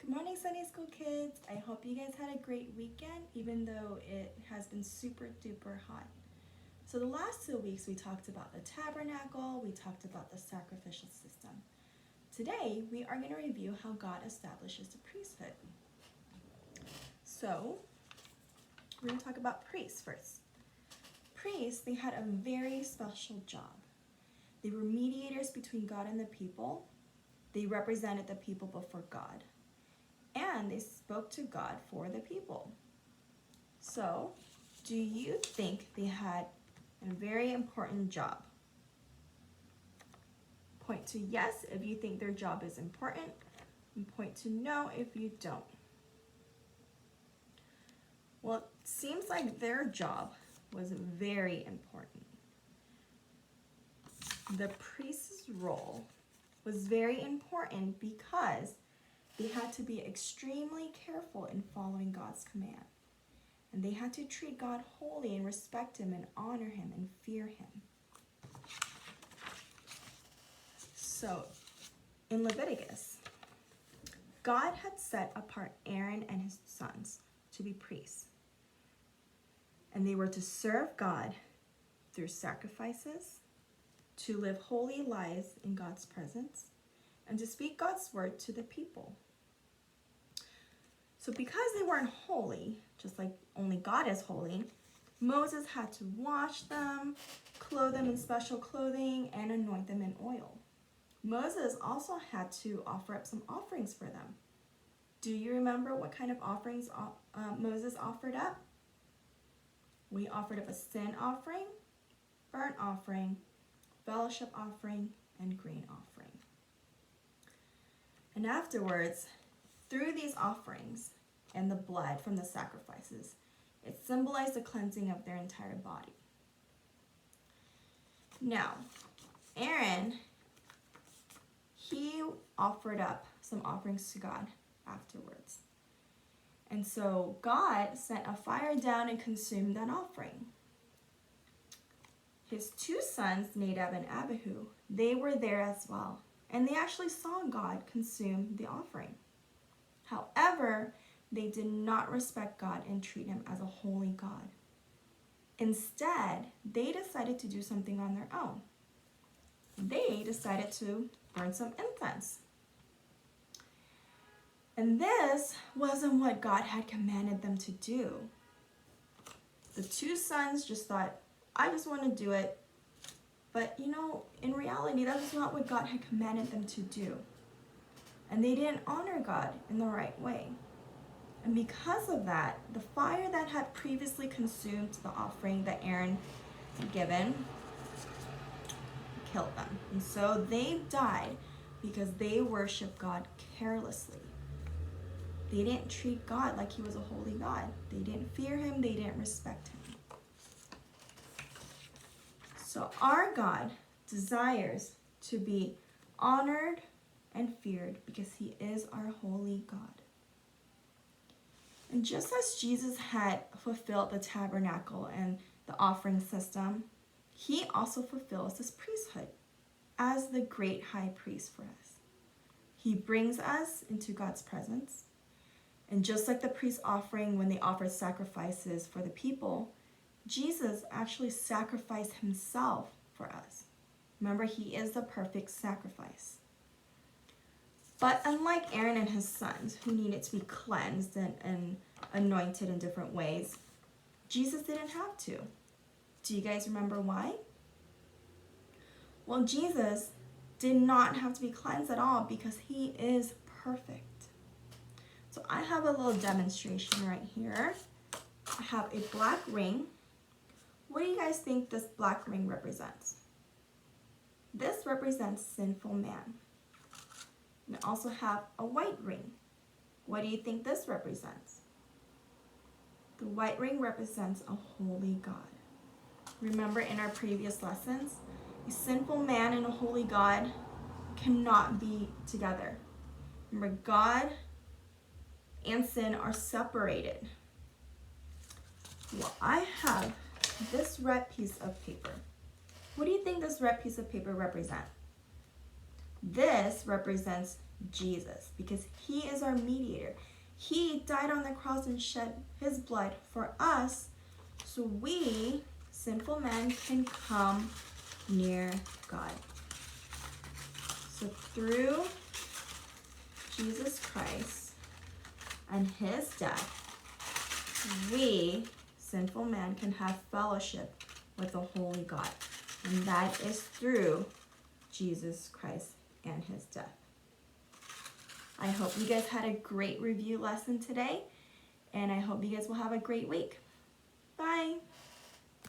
Good morning, Sunday School kids. I hope you guys had a great weekend, even though it has been super duper hot. So the last 2 weeks we talked about the tabernacle, we talked about the sacrificial system. Today we are going to review how God establishes the priesthood. So we're going to talk about priests first. Priests, they had a very special job. They were mediators between God and the people. They represented the people before God. And they spoke to God for the people. So, do you think they had a very important job? Point to yes if you think their job is important, and point to no if you don't. Well, it seems like their job was very important. The priest's role was very important because they had to be extremely careful in following God's command. And they had to treat God holy and respect Him and honor Him and fear Him. So, in Leviticus, God had set apart Aaron and his sons to be priests. And they were to serve God through sacrifices, to live holy lives in God's presence, and to speak God's word to the people. So because they weren't holy, just like only God is holy, Moses had to wash them, clothe them in special clothing, and anoint them in oil. Moses also had to offer up some offerings for them. Do you remember what kind of offerings Moses offered up? We offered up a sin offering, burnt offering, fellowship offering, and grain offering. And afterwards, through these offerings and the blood from the sacrifices, it symbolized the cleansing of their entire body. Now, Aaron, he offered up some offerings to God afterwards. And so God sent a fire down and consumed that offering. His two sons, Nadab and Abihu, they were there as well. And they actually saw God consume the offering. However, they did not respect God and treat Him as a holy God. Instead, they decided to do something on their own. They decided to burn some incense. And this wasn't what God had commanded them to do. The two sons just thought, I just want to do it. But in reality, that was not what God had commanded them to do. And they didn't honor God in the right way. And because of that, the fire that had previously consumed the offering that Aaron had given killed them. And so they died because they worshiped God carelessly. They didn't treat God like He was a holy God. They didn't fear Him. They didn't respect Him. So our God desires to be honored and feared because He is our holy God. And just as Jesus had fulfilled the tabernacle and the offering system, He also fulfills this priesthood as the great high priest for us. He brings us into God's presence. And just like the priest offering when they offered sacrifices for the people, Jesus actually sacrificed Himself for us. Remember, He is the perfect sacrifice. But unlike Aaron and his sons, who needed to be cleansed and anointed in different ways, Jesus didn't have to. Do you guys remember why? Well, Jesus did not have to be cleansed at all because He is perfect. So I have a little demonstration right here. I have a black ring. What do you guys think this black ring represents? This represents sinful man. And I also have a white ring. What do you think this represents? The white ring represents a holy God. Remember in our previous lessons, a sinful man and a holy God cannot be together. Remember, God and sin are separated. Well, I have this red piece of paper. What do you think this red piece of paper represents? This represents Jesus, because he is our mediator. He died on the cross and shed his blood for us, so we, sinful men, can come near God. So through Jesus Christ and his death, we, sinful man, can have fellowship with the holy God. And that is through Jesus Christ and his death. I hope you guys had a great review lesson today, and I hope you guys will have a great week. Bye.